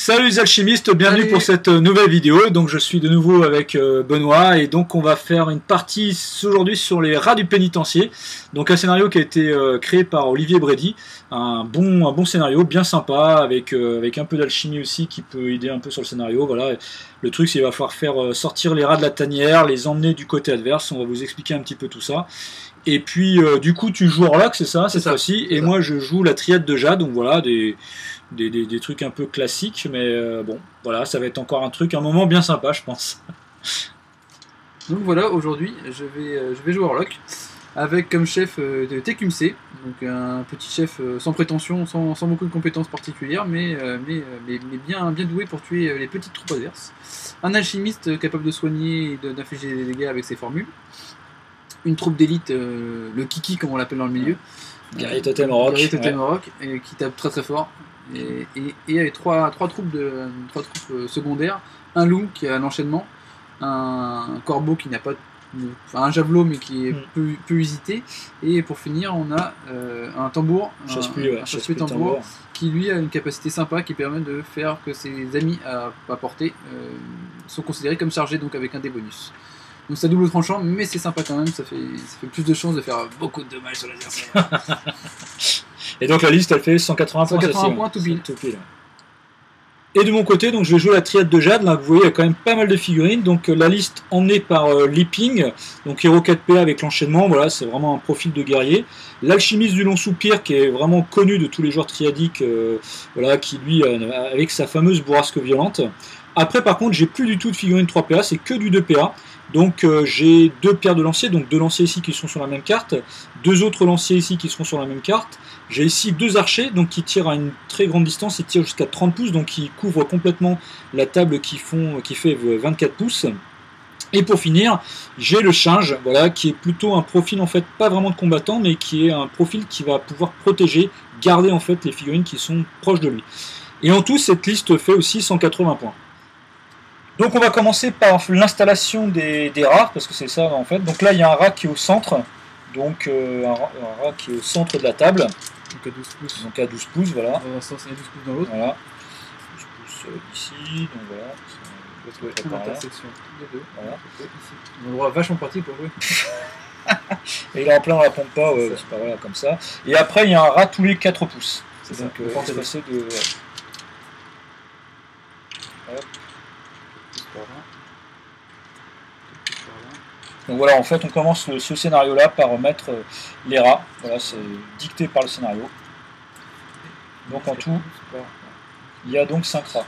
Salut les alchimistes, bienvenue pour cette nouvelle vidéo. Donc je suis de nouveau avec Benoît et donc on va faire une partie aujourd'hui sur les rats du pénitencier. Donc un scénario qui a été créé par Olivier Brady, un bon scénario, bien sympa, avec un peu d'alchimie aussi qui peut aider un peu sur le scénario. Voilà. Le truc c'est qu'il va falloir faire sortir les rats de la tanière, les emmener du côté adverse, on va vous expliquer un petit peu tout ça. Et puis du coup tu joues Orlac, c'est ça cette fois-ci, et moi je joue la triade de Jade, donc voilà des trucs un peu classiques, mais bon, voilà, ça va être encore un moment bien sympa, je pense. Donc voilà, aujourd'hui, je vais jouer Orlac, avec comme chef de Tecumseh, donc un petit chef sans prétention, sans beaucoup de compétences particulières, mais bien doué pour tuer les petites troupes adverses. Un alchimiste capable de soigner et d'infliger des dégâts avec ses formules. Une troupe d'élite, le Kiki comme on l'appelle dans le milieu. Guerrier Totem Rock. Et qui tape très fort. Et avec trois troupes secondaires, un loup qui a un enchaînement, un corbeau qui n'a pas, un javelot mais qui est peu usité, et pour finir on a un tambour, un chasse-pluie tambour qui lui a une capacité sympa qui permet de faire que ses amis à portée sont considérés comme chargés, donc avec un des bonus. Donc ça double tranchant, mais c'est sympa quand même, ça fait plus de chances de faire beaucoup de dommages sur l'adversaire. Et donc la liste elle fait 180 points. 180 points tout pile. Et de mon côté, donc je vais jouer la triade de Jade. Là, vous voyez, il y a quand même pas mal de figurines. Donc la liste emmenée par Leaping, donc héros 4PA avec l'enchaînement. Voilà, c'est vraiment un profil de guerrier. L'alchimiste du long soupir, qui est vraiment connu de tous les joueurs triadiques, voilà, qui lui, avec sa fameuse bourrasque violente. Après, par contre, j'ai plus du tout de figurines 3PA, c'est que du 2PA. Donc j'ai deux paires de lanciers, donc deux lanciers ici qui sont sur la même carte, deux autres lanciers ici qui seront sur la même carte. J'ai ici deux archers donc qui tirent à une très grande distance, ils tirent jusqu'à 30 pouces, donc qui couvrent complètement la table qui fait 24 pouces. Et pour finir, j'ai le singe, voilà, qui est plutôt un profil en fait pas vraiment de combattant, mais qui est un profil qui va pouvoir protéger, garder en fait les figurines qui sont proches de lui. Et en tout, cette liste fait aussi 180 points. Donc on va commencer par l'installation des rats, parce que c'est ça en fait. Donc là il y a un rat qui est au centre, donc un rat qui est au centre de la table. Donc à 12 pouces. Donc à 12 pouces, voilà. Dans un sens et 12 pouces dans l'autre. Voilà. 12 pouces ici, donc voilà. L'intersection des deux. Voilà. Ici. Un endroit vachement pratique pour jouer. Et il est en plein dans la pompe, ouais, c'est pas voilà, comme ça. Et après il y a un rat tous les 4 pouces. C'est donc ça. passer de... Hop. Donc voilà, en fait, on commence ce scénario-là par mettre les rats. Voilà, c'est dicté par le scénario. Donc en tout, il y a donc 5 rats.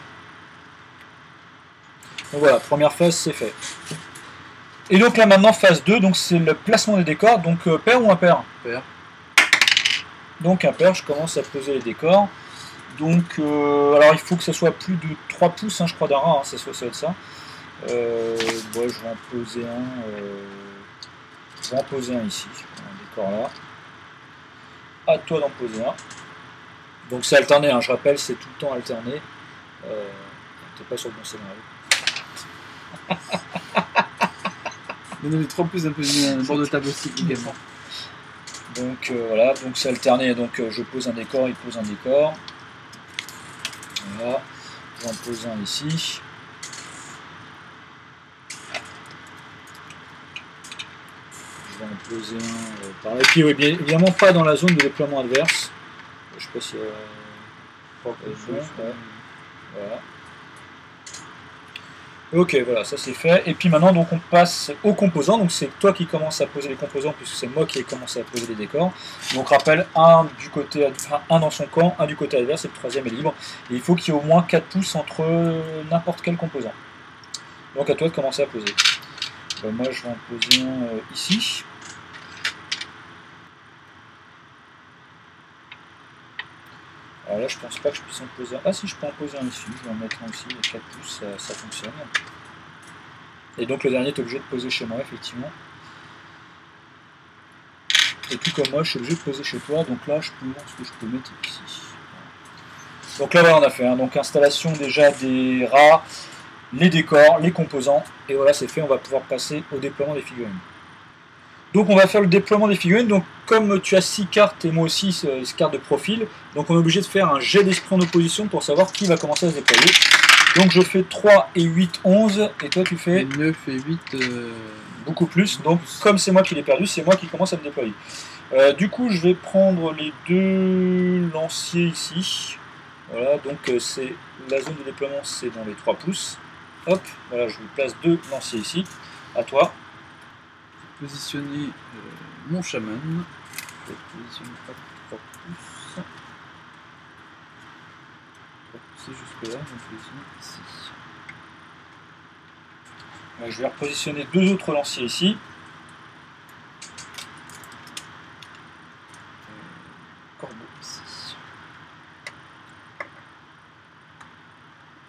Donc voilà, première phase, c'est fait. Et donc là maintenant, phase 2, donc c'est le placement des décors. Donc pair ou impair? Pair. Donc impair, je commence à poser les décors. Donc, alors il faut que ça soit plus de 3 pouces, hein, je crois, d'un rat, hein, ça va être ça. Bon, je vais en poser un. Ici, un décor là. À toi d'en poser un. Donc c'est alterné, hein, je rappelle, c'est tout le temps alterné. T'es pas sur le bon scénario. Donne les 3 pouces un peu un bord de table aussi également. Donc voilà, donc c'est alterné, donc je pose un décor, il pose un décor. Voilà, j'en pose un ici. Je vais en poser un par là. Et puis oui, bien évidemment pas dans la zone de déploiement adverse. Je sais pas si voilà. Ok, voilà, ça c'est fait. Et puis maintenant, donc on passe aux composants. Donc c'est toi qui commences à poser les composants, puisque c'est moi qui ai commencé à poser les décors. Donc rappelle, un dans son camp, un du côté adverse, et le troisième est libre. Et il faut qu'il y ait au moins 4 pouces entre n'importe quel composant. Donc à toi de commencer à poser. Moi je vais en poser un ici. Alors là, je pense pas que je puisse en poser un. Ah si, je peux en poser un ici. Je vais en mettre un aussi. Les 4 pouces, ça fonctionne. Et donc le dernier est obligé de poser chez moi, effectivement. Et tout comme moi, je suis obligé de poser chez toi. Donc là, je pense que je peux mettre ici. Donc là, voilà, on a fait. Donc installation déjà des rats, les décors, les composants. Et voilà, c'est fait. On va pouvoir passer au déploiement des figurines. Donc on va faire le déploiement des figurines. Donc comme tu as 6 cartes et moi aussi 6 cartes de profil, donc on est obligé de faire un jet d'esprit en opposition pour savoir qui va commencer à se déployer. Donc je fais 3 et 8, 11, et toi tu fais 9 et 8. Beaucoup plus. Donc comme c'est moi qui l'ai perdu, c'est moi qui commence à me déployer. Du coup je vais prendre les 2 lanciers ici. Voilà, donc c'est la zone de déploiement, c'est dans les 3 pouces. Hop, voilà, je vous place 2 lanciers ici. À toi. Positionner mon chaman. Je vais positionner à 3 pouces. 3 pouces c'est jusque là, donc je vais positionner ici. Je vais repositionner 2 autres lanciers ici. Corbeau ici.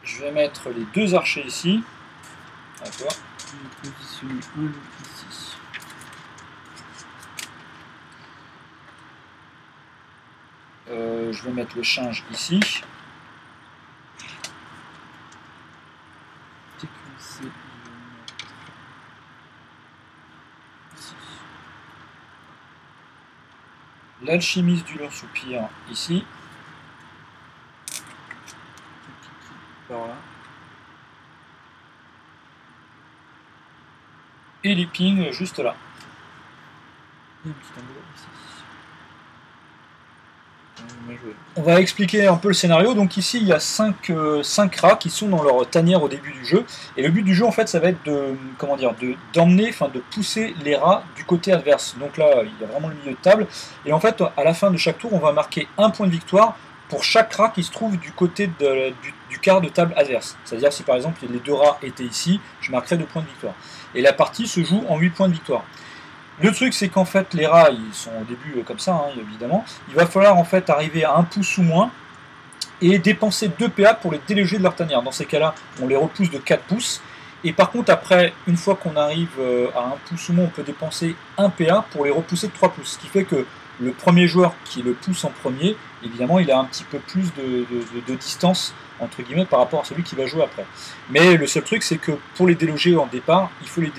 Je vais mettre les 2 archers ici. À toi. Je vais positionner un loup ici. Je vais mettre le singe ici. TQC, je vais mettre ici. L'alchimiste du long soupir ici. Par là. Et Leaping juste là. Et un petit tambour ici. On va expliquer un peu le scénario. Donc ici il y a 5 rats qui sont dans leur tanière au début du jeu. Et le but du jeu en fait ça va être d'emmener, de pousser les rats du côté adverse. Donc là il y a vraiment le milieu de table. Et en fait à la fin de chaque tour on va marquer un point de victoire pour chaque rat qui se trouve du côté du quart de table adverse. C'est-à-dire si par exemple les 2 rats étaient ici, je marquerais 2 points de victoire. Et la partie se joue en 8 points de victoire. Le truc c'est qu'en fait les rats ils sont au début comme ça évidemment, il va falloir en fait arriver à 1 pouce ou moins et dépenser 2 PA pour les déloger de leur tanière. Dans ces cas-là on les repousse de 4 pouces et par contre après une fois qu'on arrive à 1 pouce ou moins on peut dépenser 1 PA pour les repousser de 3 pouces, ce qui fait que le premier joueur qui le pousse en premier évidemment il a un petit peu plus de distance entre guillemets par rapport à celui qui va jouer après. Mais le seul truc c'est que pour les déloger en départ il faut les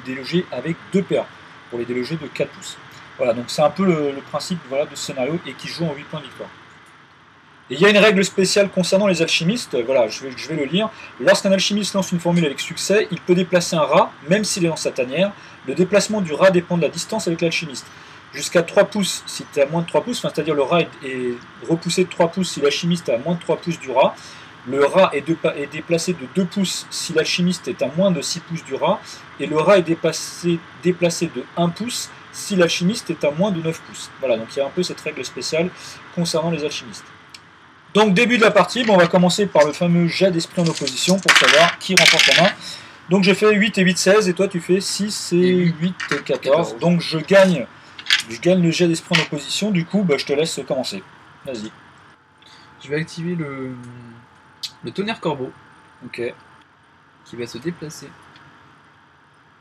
déloger avec 2 PA pour les déloger de 4 pouces. Voilà, donc c'est un peu le principe de ce scénario et qui joue en 8 points de victoire. Et il y a une règle spéciale concernant les alchimistes, voilà, je vais le lire. Lorsqu'un alchimiste lance une formule avec succès, il peut déplacer un rat, même s'il est dans sa tanière. Le déplacement du rat dépend de la distance avec l'alchimiste. Jusqu'à 3 pouces si tu es à moins de 3 pouces, c'est-à-dire le rat est repoussé de 3 pouces si l'alchimiste est à moins de 3 pouces du rat. Le rat est déplacé de 2 pouces si l'alchimiste est à moins de 6 pouces du rat, et le rat est déplacé de 1 pouce si l'alchimiste est à moins de 9 pouces. Voilà, donc il y a un peu cette règle spéciale concernant les alchimistes. Donc début de la partie, on va commencer par le fameux jet d'esprit en opposition pour savoir qui remporte la main. Donc j'ai fait 8 et 8, 16, et toi tu fais 6 et 8, 14. Donc je gagne le jet d'esprit en opposition, du coup je te laisse commencer. Vas-y. Je vais activer le tonnerre corbeau. Ok. Qui va se déplacer.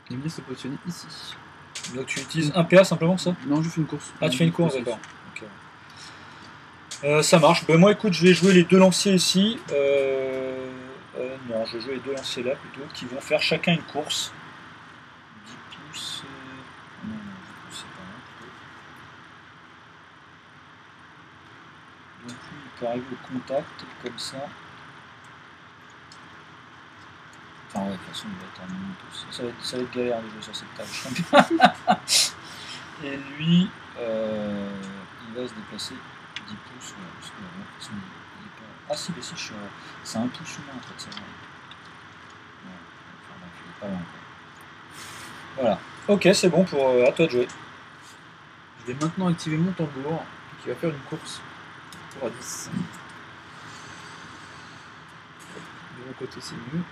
Et venir se positionner ici. Donc tu utilises un PA simplement ça? Non, je fais une course. Ah tu fais une course, d'accord. Okay. Ça marche. Moi écoute, je vais jouer les 2 lanciers ici. Non, je vais jouer les 2 lanciers là plutôt, qui vont faire chacun une course. 10 pouces. Non, 10 pouces c'est pas mal plutôt. Donc lui il peut arriver au contact comme ça. Enfin ouais, de toute façon il va être en minute aussi. Ça va être galère de jouer sur cette table, je sens bien. Et lui, il va se déplacer 10 pouces. Ouais, parce que, de toute façon, il est pas... Ah si, mais si, c'est 1 pouce ou moins en fait, ça va. Ouais, enfin, bref, il est pas loin. Voilà. Ok, c'est bon, à toi de jouer. Je vais maintenant activer mon tambour qui va faire une course pour à 10. De mon côté c'est mieux.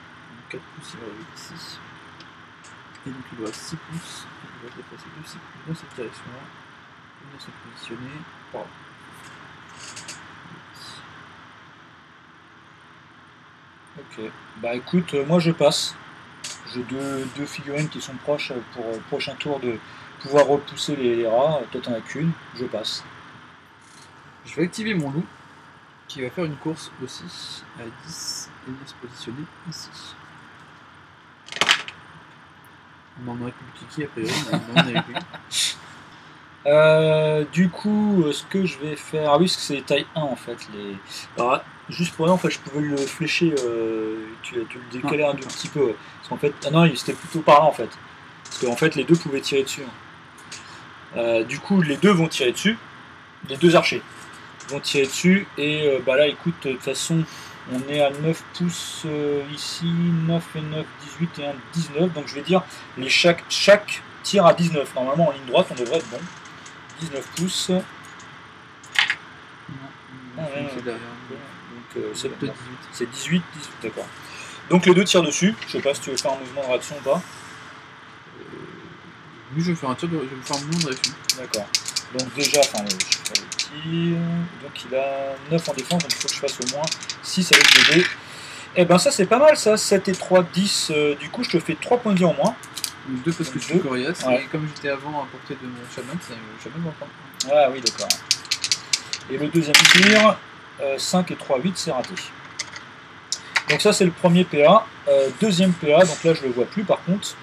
4 pouces il va arriver ici. Et donc il doit 6 pouces. Il va se déplacer de 6 pouces dans cette direction-là. Il va se positionner par là. Ok. Bah écoute, moi je passe. J'ai deux figurines qui sont proches pour le prochain tour de pouvoir repousser les rats. Toi t'en as qu'une, je passe. Je vais activer mon loup qui va faire une course aussi à 10 et venir se positionner ici. On en aurait pu le kiki a priori, mais non, on avait plus. Du coup, ce que je vais faire. Ah oui, parce que c'est taille 1 en fait. Alors, juste pour rien, en fait, je pouvais le flécher, tu le décaler un tout petit peu. Ouais. Parce qu'en fait, ah non, c'était plutôt par là en fait. Parce qu'en fait, les deux pouvaient tirer dessus. Du coup, les deux vont tirer dessus. Les deux archers vont tirer dessus. Et bah là, écoute, de toute façon, on est à 9 pouces ici. 9 et 9, 18 et 1, 19. Donc je vais dire, chaque tire à 19. Normalement, en ligne droite, on devrait être bon. 19 pouces. Non, c'est derrière. Donc c'est bon. 18. C'est 18, 18, d'accord. Donc les deux tirent dessus. Je sais pas si tu veux faire un mouvement de réaction ou pas. Oui, je vais faire un mouvement de réaction. D'accord. Donc déjà, je fais le tir. Donc il a 9 en défense, donc il faut que je fasse au moins 6 avec les dés. Et ben ça c'est pas mal ça, 7 et 3, 10. Du coup je te fais 3 points de vie en moins. 2 parce que je suis coriace, ouais. Et comme j'étais avant à portée de mon chaman, le chaman va prendre. Ah oui d'accord. Et le deuxième tir, 5 et 3, 8, c'est raté. Donc ça c'est le premier PA. Deuxième PA, donc là je le vois plus par contre.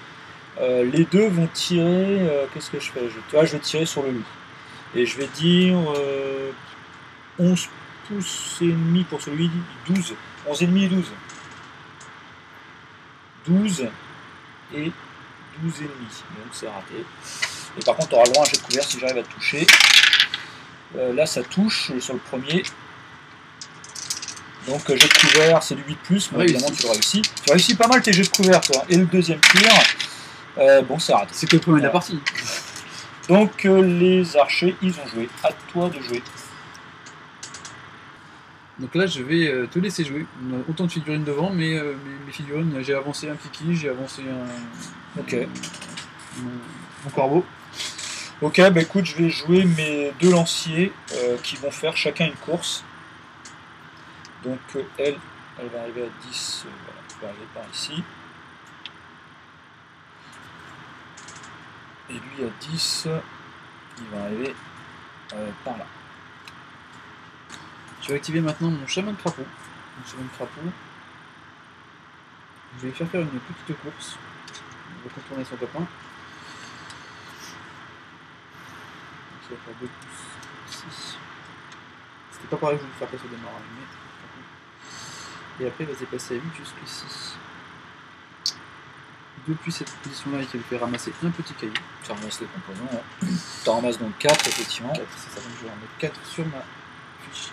Les deux vont tirer. Qu'est-ce que je fais? Je vais tirer sur le loup. Et je vais dire 11 pouces et demi pour celui 12. 11 et demi et 12. 12 et 12 et demi. Donc c'est raté. Et par contre tu auras le droit à un jet de couvert si j'arrive à te toucher. Là ça touche sur le premier. Donc jet de couvert c'est du 8+, mais évidemment tu le réussis. Tu réussis pas mal tes jets de couvert toi. Et le deuxième tir, bon c'est raté. C'est que le premier de la partie. Donc les archers ils ont joué. À toi de jouer. Donc là je vais te laisser jouer. On a autant de figurines devant, mais mes figurines, j'ai avancé un kiki, j'ai avancé un. Ok. Mon corbeau. Ok, bah écoute, je vais jouer mes deux lanciers qui vont faire chacun une course. Donc elle va arriver à 10, voilà, elle va arriver par ici. Et lui à 10, il va arriver par là. Je vais activer maintenant mon chaman crapaud. Je vais lui faire une petite course. On va contourner son copain. Donc il va faire 2 pouces ici. C'était pas pareil que je voulais faire passer au démarrage, mais. Et après il va se déplacer à 8 jusqu'ici. Depuis cette position-là, il va lui faire ramasser un petit caillou. Tu ramasses les composants, ouais. Tu en ramasses donc 4 effectivement. 4, c'est ça, donc je vais en mettre 4 sur ma fiche.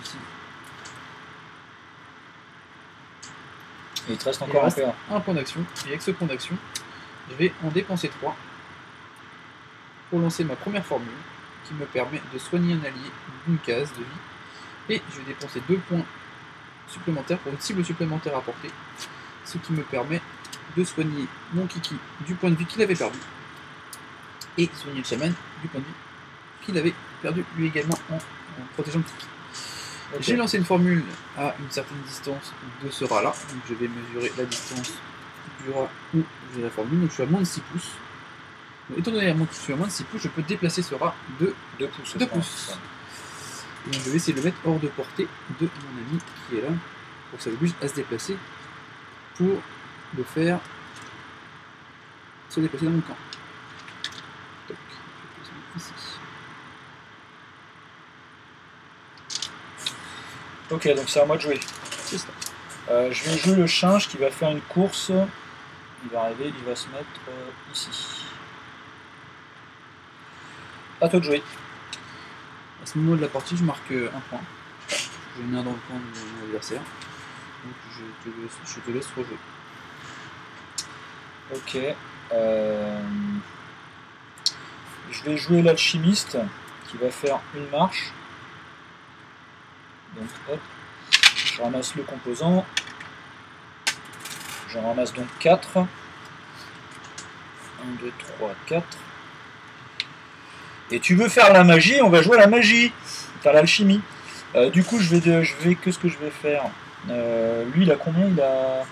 Ici. Et il te reste encore un point d'action. Et avec ce point d'action, je vais en dépenser 3 pour lancer ma première formule qui me permet de soigner un allié d'une case de vie. Et je vais dépenser 2 points supplémentaires pour une cible supplémentaire à porter. Ce qui me permet de soigner mon kiki du point de vie qu'il avait perdu. Et soigner le chaman du point de vie qu'il avait perdu lui également en protégeant le kiki. Okay. J'ai lancé une formule à une certaine distance de ce rat là, donc je vais mesurer la distance du rat où j'ai la formule, donc je suis à moins de 6 pouces. Donc, étant donné que je suis à moins de 6 pouces, je peux déplacer ce rat de 2 pouces. Et donc je vais essayer de le mettre hors de portée de mon ami qui est là, pour que ça l'oblige à se déplacer pour le faire se déplacer dans mon camp. Donc, je vais ici. Ok, donc c'est à moi de jouer. C'est ça. Je vais jouer le singe qui va faire une course. Il va arriver, il va se mettre ici. À toi de jouer. À ce moment de la partie, je marque un point. Je mets un dans le camp de mon adversaire. Donc je te laisse rejouer. Ok. Je vais jouer l'alchimiste qui va faire une marche. Donc hop, je ramasse le composant. J'en ramasse donc 4. 1, 2, 3, 4. Et tu veux faire la magie, on va jouer à la magie. Faire l'alchimie. Du coup, qu'est-ce que je vais faire? Lui, il a combien? Il a...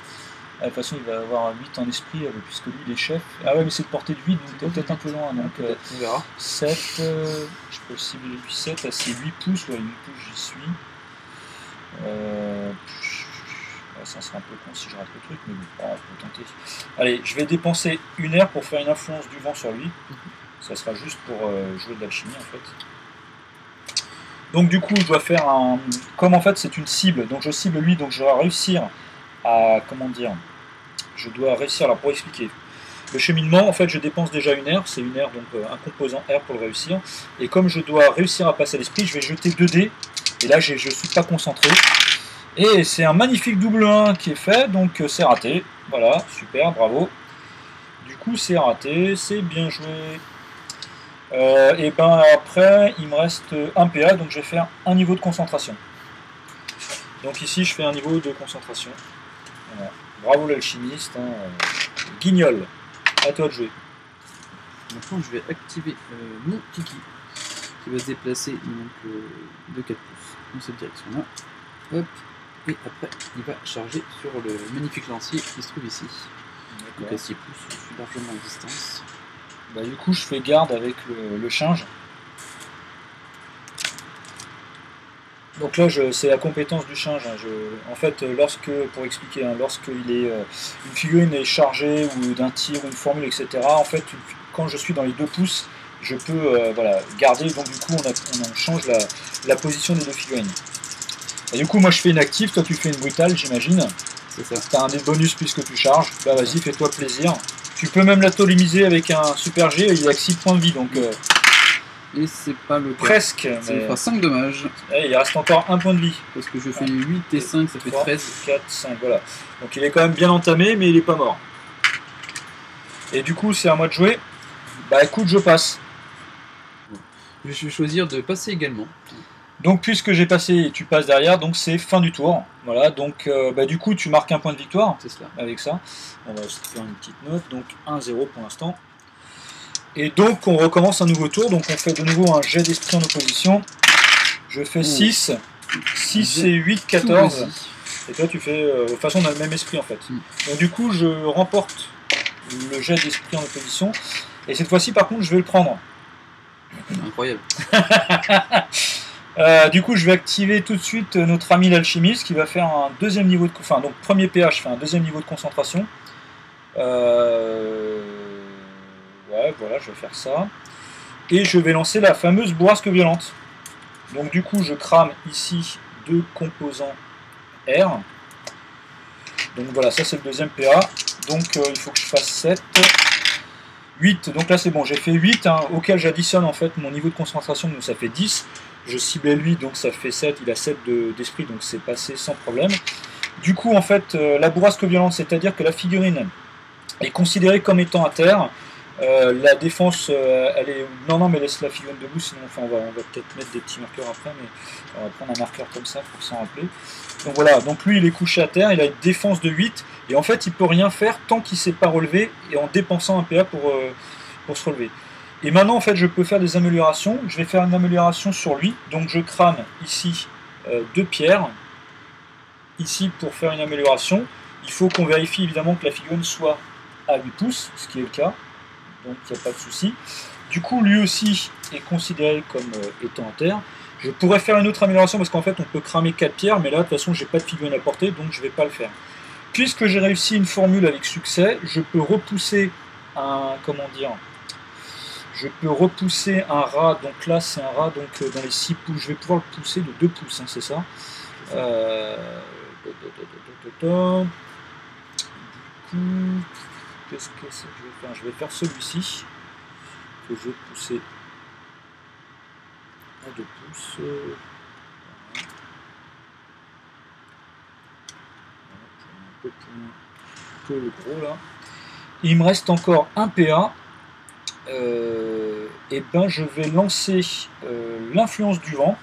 de toute façon, il va avoir 8 en esprit, puisque lui, il est chef. Ah ouais, mais c'est de portée de 8, donc t'es peut-être un peu loin. Donc, on verra. 7, je peux cibler lui 7, là c'est 8 pouces, ouais, 8 pouces, j'y suis. Ça sera un peu con si je rate le truc, mais bon, on peut tenter. Allez, je vais dépenser une aire pour faire une influence du vent sur lui. Ça sera juste pour jouer de l'alchimie en fait. Donc du coup je dois faire un... Comme en fait c'est une cible, donc je cible lui, donc je dois réussir à... Comment dire? Je dois réussir, alors pour expliquer. Le cheminement, en fait je dépense déjà une aire, c'est une aire, donc un composant R pour le réussir. Et comme je dois réussir à passer à l'esprit, je vais jeter 2 dés. Et là je ne suis pas concentré. Et c'est un magnifique double 1 qui est fait, donc c'est raté. Voilà, super, bravo. Du coup c'est raté, c'est bien joué. Et ben après il me reste un PA, donc je vais faire un niveau de concentration. Donc ici je fais un niveau de concentration. Voilà. Bravo l'alchimiste, hein. Guignol, à toi de jouer. Maintenant je vais activer mon Kiki qui va se déplacer donc, de 4 pouces dans cette direction là. Hop. Et après il va charger sur le magnifique lancier qui se trouve ici. Donc à 6 pouces, je suis largement à distance. Bah, du coup je fais garde avec le change. Donc là c'est la compétence du change. Hein. En fait pour expliquer, hein, lorsque une figurine est chargée ou d'un tir ou une formule, etc. En fait quand je suis dans les 2 pouces, je peux voilà, garder, donc du coup on change la position des 2 figurines. Et du coup moi je fais une active, toi tu fais une brutale j'imagine. C'est ça. T'as un des bonus puisque tu charges, bah vas-y fais-toi plaisir. Tu peux même l'atomiser avec un super G, il a que 6 points de vie donc... Et c'est pas le cas. Presque. Ça me fera 5 dommages. Et il reste encore un point de vie. Parce que je fais 8 et 5, ça fait 3, 13. 4, 5, voilà. Donc il est quand même bien entamé, mais il est pas mort. Et du coup, c'est à moi de jouer. Bah écoute, je passe. Je vais choisir de passer également. Donc puisque j'ai passé et tu passes derrière, donc c'est fin du tour. Voilà, donc bah, du coup, tu marques un point de victoire. C'est cela. Avec ça. On va se faire une petite note. Donc 1-0 pour l'instant. Et donc on recommence un nouveau tour, donc on fait de nouveau un jet d'esprit en opposition. Je fais 6, 6 et 8, 14. Et toi tu fais, de toute façon on a le même esprit en fait. Donc du coup je remporte le jet d'esprit en opposition. Et cette fois-ci par contre je vais le prendre. Incroyable. Du coup je vais activer tout de suite notre ami l'alchimiste qui va faire un deuxième niveau de... Enfin donc premier PH, je fais un deuxième niveau de concentration. Ouais, voilà, je vais faire ça. Et je vais lancer la fameuse bourrasque violente. Donc du coup, je crame ici 2 composants R. Donc voilà, ça c'est le deuxième PA. Donc il faut que je fasse 7. 8, donc là c'est bon, j'ai fait 8, hein, auquel j'additionne en fait mon niveau de concentration, donc ça fait 10. Je ciblais lui, donc ça fait 7, il a 7 d'esprit, donc c'est passé sans problème. Du coup, en fait, la bourrasque violente, c'est-à-dire que la figurine est considérée comme étant à terre. La défense, elle est... Non, mais laisse la figurine debout, sinon enfin, on va peut-être mettre des petits marqueurs après, mais on va prendre un marqueur comme ça pour s'en rappeler. Donc voilà, donc lui il est couché à terre, il a une défense de 8, et en fait il peut rien faire tant qu'il ne s'est pas relevé, et en dépensant un PA pour se relever. Et maintenant en fait je peux faire des améliorations, je vais faire une amélioration sur lui, donc je crame ici 2 pierres, ici pour faire une amélioration. Il faut qu'on vérifie évidemment que la figurine soit à 8 pouces, ce qui est le cas, donc il n'y a pas de souci. Du coup lui aussi est considéré comme étant à terre. Je pourrais faire une autre amélioration parce qu'en fait on peut cramer 4 pierres, mais là de toute façon j'ai pas de figurine à porter, donc je vais pas le faire. Puisque j'ai réussi une formule avec succès, je peux repousser un, comment dire, je peux repousser un rat, donc là c'est un rat donc dans les 6 pouces, je vais pouvoir le pousser de 2 pouces, hein, c'est ça. Du coup, qu'est-ce que c'est que je vais faire? Je vais faire celui-ci, que je vais pousser à 2 pouces. Voilà. Un peu plus loin que le gros là. Il me reste encore un PA. Et ben je vais lancer l'influence du vent.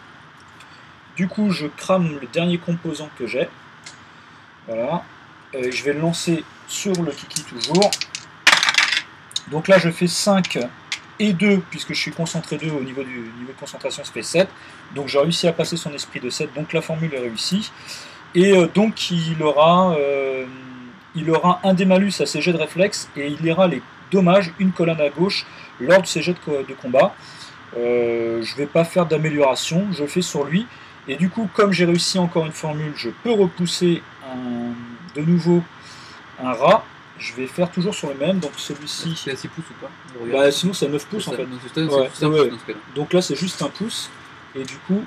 Du coup je crame le dernier composant que j'ai. Voilà. Je vais le lancer sur le kiki toujours. Donc là je fais 5 et 2 puisque je suis concentré 2 au niveau du niveau de concentration, ça fait 7. Donc j'ai réussi à passer son esprit de 7, donc la formule est réussie. Et donc il aura un des malus à ses jets de réflexe et il ira les dommages, une colonne à gauche lors de ses jets de combat. Je ne vais pas faire d'amélioration, je le fais sur lui. Et du coup, comme j'ai réussi encore une formule, je peux repousser de nouveau un rat. je vais faire toujours sur le même, donc celui-ci. C'est à 6 pouces ou pas? Bah, sinon c'est à 9 pouces en fait. C'est Ouais, pouces ouais. dans ce cas-là. Donc là c'est juste un pouce, et du coup,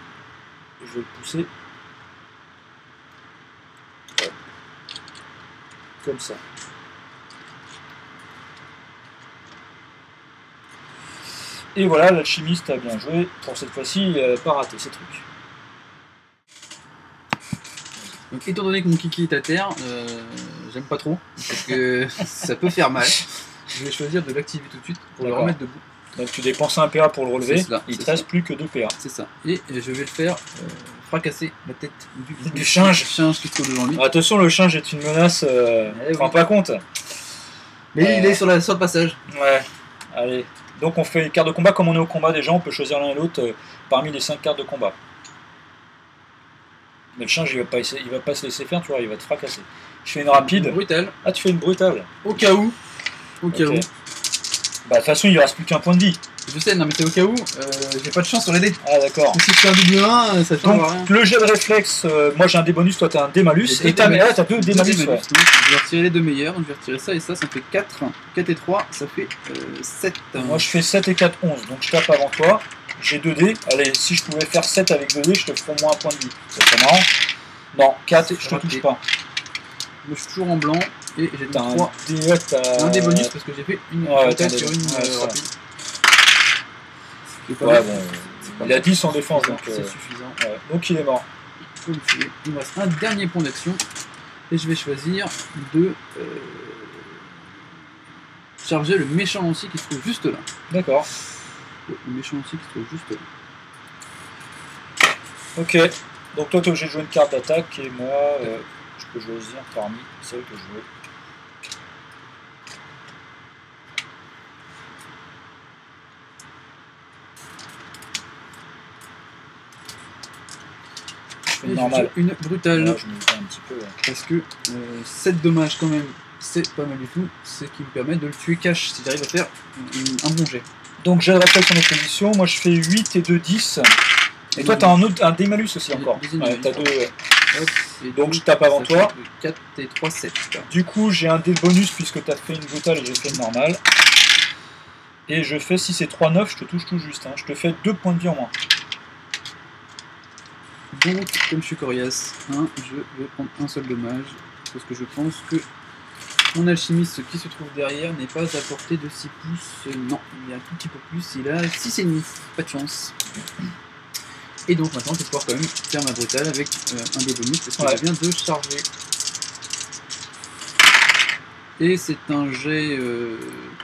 je vais le pousser comme ça. Et voilà, l'alchimiste a bien joué. Pour cette fois-ci, il n'a pas raté ses trucs. Donc, étant donné que mon kiki est à terre, j'aime pas trop, parce que ça peut faire mal. Je vais choisir de l'activer tout de suite pour le remettre debout. Donc tu dépenses un PA pour le relever, il te reste plus que 2 PA. C'est ça. Et je vais le faire fracasser la tête du singe. Qui se trouve devant lui. Attention, le singe est une menace, tu te rends pas compte. Mais il est sur le passage. Ouais, allez. Donc on fait une carte de combat, comme on est au combat déjà, on peut choisir l'un et l'autre parmi les 5 cartes de combat. Mais le singe il va pas se laisser faire, tu vois, il va te fracasser. Je fais une rapide. Brutale. Ah, tu fais une brutale. Au cas où. Au cas où. Bah de toute façon il ne reste plus qu'un point de vie. Je sais, non mais c'est au cas où, j'ai pas de chance sur les dés. Ah d'accord. Si je fais un double 1, ça change rien. Le jet de réflexe, moi j'ai un dé bonus, toi t'as un dé malus, et t'as deux dé malus. Ouais. Je vais retirer les deux meilleurs, je vais retirer ça et ça me fait 4. 4 et 3, ça fait 7. Moi je fais 7 et 4, 11, donc je tape avant toi. J'ai 2 dés, allez, si je pouvais faire 7 avec 2 dés, je te ferais au moins un point de vie. Ça serait marrant. Non, 4, je te touche pas. Je suis toujours en blanc, et j'ai 3. Un dé bonus parce que j'ai fait une attaque sur une rapide. Ouais, bon, il a 10 en défense, donc c'est suffisant. Ouais, donc il est mort. Il me reste un dernier point d'action, et je vais choisir de charger le méchant aussi qui se trouve juste là. D'accord. Le méchant aussi qui se trouve juste là. Ok, donc toi tu es obligé de jouer une carte d'attaque, et moi je peux choisir parmi celles que je veux. Normal. Une brutale. Ouais, je me dis un petit peu. Ouais. Parce que 7 dommages quand même, c'est pas mal du tout. C'est qui me permet de le tuer cash si j'arrive à faire un bon jet. Donc j'ai le réflexe en opposition, moi je fais 8 et 2, 10. Et toi t'as un dé malus aussi encore. Ouais, t'as 2. Hop, et donc je tape avant toi. 4 et 3, 7. Du coup j'ai un dé bonus puisque t'as fait une brutale et j'ai fait une normale. Et je fais, si c'est 3, 9, je te touche tout juste. Hein. Je te fais 2 points de vie en moins. Donc, comme je suis coriace, je vais prendre un seul dommage, parce que je pense que mon alchimiste qui se trouve derrière n'est pas à portée de 6 pouces. Non, il y a un tout petit peu plus, il a 6,5. Pas de chance. Et donc maintenant, je vais pouvoir quand même faire ma brutale avec un des bonus, parce que je viens de charger. Et c'est un jet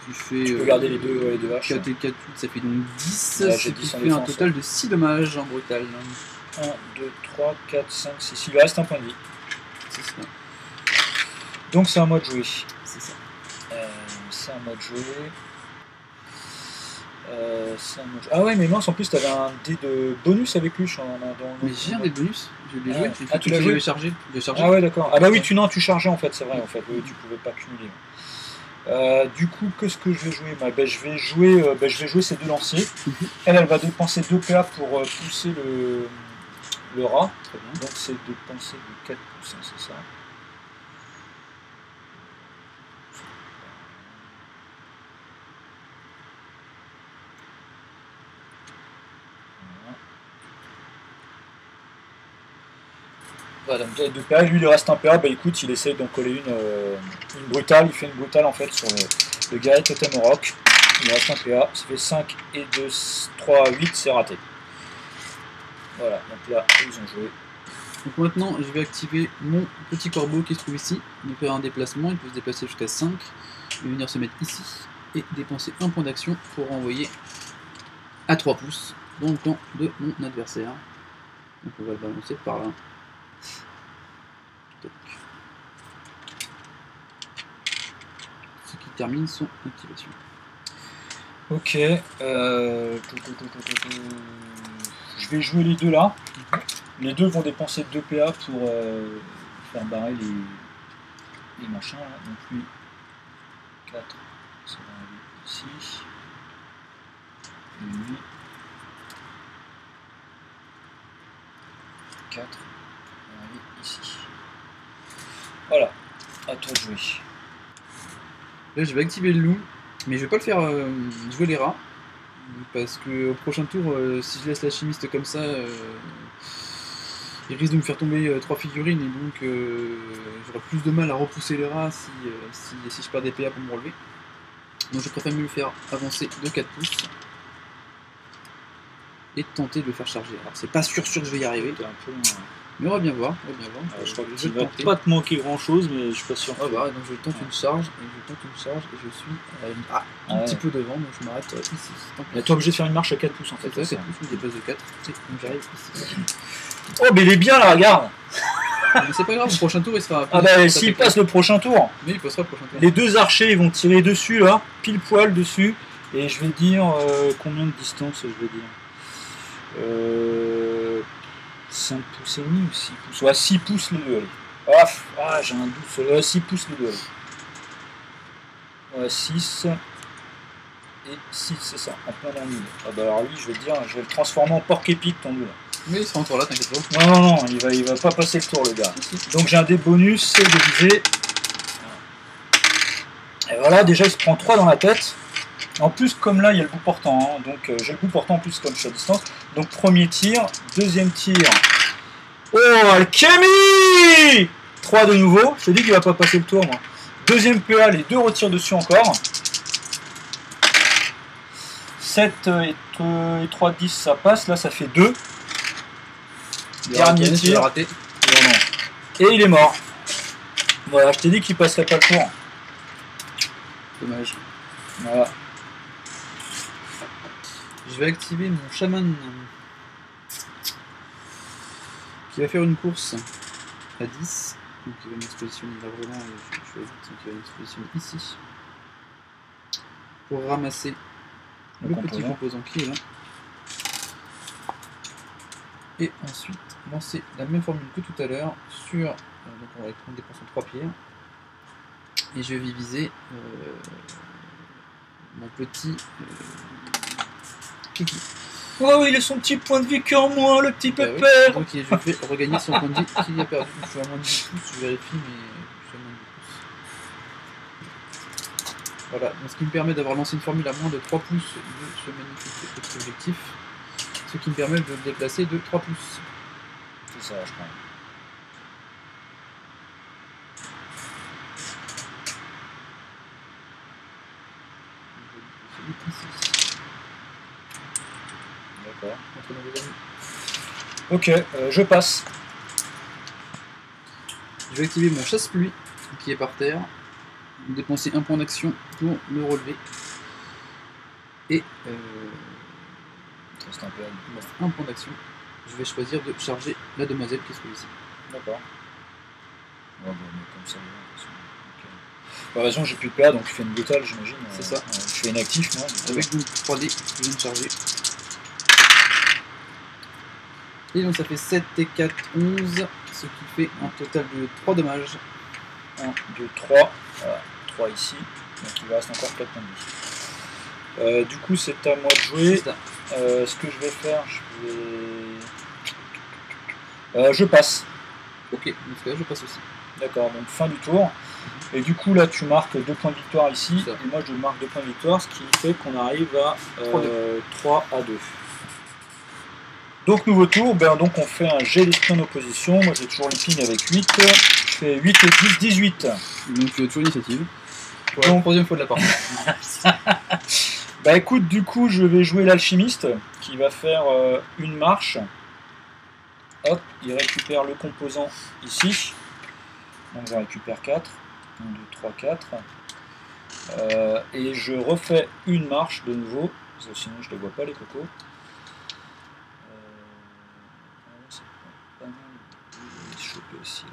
qui fait. Tu peux garder les deux vaches. 4 et 4, 8, ça fait donc 10. Ouais, ce qui fait un total de 6 dommages en brutal. 1, 2, 3, 4, 5, 6. Il lui reste un point de vie. C'est ça. Donc c'est à moi de jouer. C'est ça. C'est à moi de jouer. Ah ouais, mais mince, en plus t'avais un dé de bonus avec lui. Mais j'ai un dé de bonus. Je l'ai joué. Ah, tu l'as joué? Chargé. Ah ouais, d'accord. Ah bah oui, tu chargeais en fait, c'est vrai. En fait, oui, tu pouvais pas cumuler. Du coup, qu'est-ce que je vais jouer? Je vais jouer ces deux lanciers. Elle va dépenser 2 PA pour pousser le rat. Très bien. Donc c'est dépenser de 4 pouces, hein, c'est ça. Voilà, donc 2 PA, lui il lui reste un PA, bah écoute, il essaye d'en coller une brutale, il fait une brutale en fait sur le guerrier totem au roc. Il reste un PA, ça fait 5 et 2, 3, 8, c'est raté. Voilà, donc là, ils ont joué. Donc maintenant, je vais activer mon petit corbeau qui se trouve ici. Il peut faire un déplacement, il peut se déplacer jusqu'à 5. Il va venir se mettre ici et dépenser un point d'action pour renvoyer à 3 pouces dans le camp de mon adversaire. Donc on va le balancer par là. Toc. Ce qui termine son activation. Ok. Je vais jouer les deux là. Les deux vont dépenser 2 PA pour faire barrer les machins là. Donc lui, 4, ça va aller ici. Et lui, 4, ça va aller ici. Voilà, à toi de jouer. Là, je vais activer le loup, mais je vais pas le faire jouer les rats. Parce que au prochain tour, si je laisse l'alchimiste comme ça, il risque de me faire tomber 3 figurines et donc j'aurai plus de mal à repousser les rats si je perds des PA pour me relever. Donc je préfère mieux le faire avancer de 4 pouces et tenter de le faire charger. Alors c'est pas sûr que je vais y arriver, T'es un peu, mais on va bien voir. je crois que Je tu vais vas tenter. pas te manquer grand chose, mais je suis pas sûr. Ah bah, donc je tente une charge, et je suis un petit peu devant, donc je m'arrête ici. Mais t'es obligé de faire une marche à 4 pouces en fait. C'est ça, 4 pouces, je me déplace de 4, et donc j'arrive ici. Oh, mais il est bien là, regarde. Mais c'est pas grave, le prochain tour il sera. Ah bah s'il passe le prochain tour, Mais il passera le prochain tour. les deux archers ils vont tirer dessus là, pile poil dessus, et je vais dire combien de distance je vais dire 5 pouces et demi ou 6 pouces. Ouais, 6 pouces les deux, allez. J'ai un doute, 6 pouces les deux, allez. Ouais, 6 et 6, c'est ça, en plein dans le milieu. Ah bah alors lui, je vais le transformer en porc épique ton loup là. Mais il sera encore là, t'inquiète pas. Non, il va pas passer le tour le gars. Donc j'ai un des bonus, c'est de viser. Et voilà, déjà il se prend 3 dans la tête. En plus, comme là il y a le bout portant, hein, donc j'ai le bout portant en plus comme je suis à distance. Donc premier tir, deuxième tir. Oh, alchimie 3 de nouveau, je te dis qu'il va pas passer le tour moi. Deuxième PA, les deux retirent dessus encore. 7 et 3, 10, ça passe, là ça fait 2. Dernier tir. Raté. Et il est mort. Voilà, je t'ai dit qu'il passerait pas le tour. Dommage. Voilà. Je vais activer mon chaman qui va faire une course à 10. Donc il va me positionner largement et je vais vite, donc il va me positionner ici pour ramasser le petit composant qui est là. Et ensuite lancer la même formule que tout à l'heure sur. Donc on va dépenser 3 pierres. Et je vais viser mon petit Kiki. Oh, il a son petit point de vie qu'en moins, le petit pépère. Oui. Donc je vais regagner son point de vie qu'il a perdu. Je suis à moins de 10 pouces, je vérifie, mais je suis à moins de 10 pouces. Voilà, donc ce qui me permet d'avoir lancé une formule à moins de 3 pouces de ce magnifique petit objectif. Ce qui me permet de le déplacer de 3 pouces. C'est ça, je crois. D'accord. Ok, je passe. Je vais activer mon chasse-pluie qui est par terre. Dépenser un point d'action pour le relever. Et C'est un peu il me reste un point d'action. Je vais choisir de charger la demoiselle qui est celui-ci. D'accord. Ouais, bon, comme ça. De toute façon, j'ai plus de PA, donc je fais une brutale, j'imagine. C'est ça. Je fais inactif, moi. Avec donc 3D que je viens de charger. Et donc ça fait 7 et 4, 11, ce qui fait un total de 3 dommages. 1, 2, 3. Voilà, 3 ici. Donc il me reste encore 4 points de vie. Du coup, c'est à moi de jouer. Ce que je vais faire, je passe. Ok, donc là je passe aussi. D'accord, donc fin du tour. Et du coup, là, tu marques 2 points de victoire ici. Ça. Et moi, je marque 2 points de victoire, ce qui fait qu'on arrive à 3 à 2. Donc, nouveau tour. Donc, on fait un jet d'esprit en opposition. Moi, j'ai toujours les ping avec 8. Je fais 8 et 10, 18. Donc, tu as toujours l'initiative. Ouais. Donc, troisième fois de la partie. Bah, écoute, du coup, je vais jouer l'alchimiste qui va faire une marche. Hop, il récupère le composant ici. Donc, j'en récupère 4. 1, 2, 3, 4. Et je refais une marche de nouveau, parce que sinon je ne les vois pas les cocos. C'est pas mal de les choper aussi.